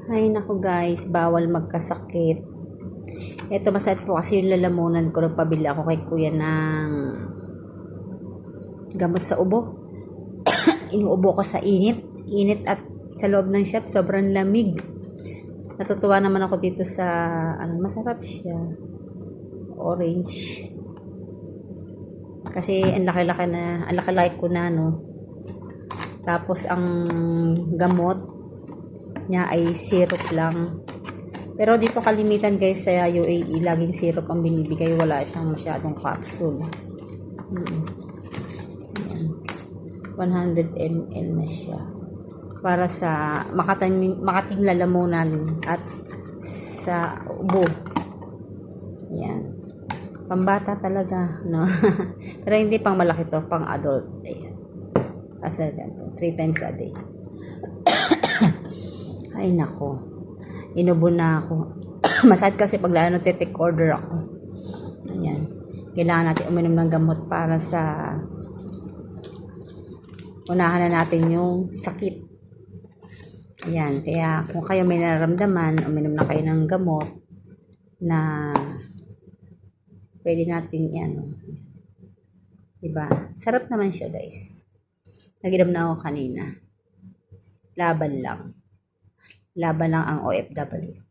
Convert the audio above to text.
Ay naku guys, bawal magkasakit. Ito masakit po kasi yung lalamunan ko. Nagpabili ako kay kuya ng gamot sa ubo. Inuubo ko sa init. Init at sa loob ng shop, sobrang lamig. Natutuwa naman ako dito sa, masarap siya. Orange. Kasi ang laki-laki ko na, no. Tapos ang gamot niya ay syrup lang. Pero dito kalimitan guys sa UAE, laging syrup ang binibigay. Wala siyang masyadong capsule. Ayan. 100 ml na siya. Para sa makating lalamunan at sa ubo. Ayan. Pambata talaga, no? Pero hindi pang malaki to, pang adult. Ayan. As 3 times a day. Ay nako. Inubo na ako. Masakit kasi pag lalo take order ako. Ayan. Kailangan natin uminom ng gamot para sa unahan na natin yung sakit. Ayan. Kaya kung kayo may nararamdaman, uminom na kayo ng gamot na pwede natin yan. Diba? Sarap naman siya guys. Naginom na ako kanina. Laban lang ang OFW.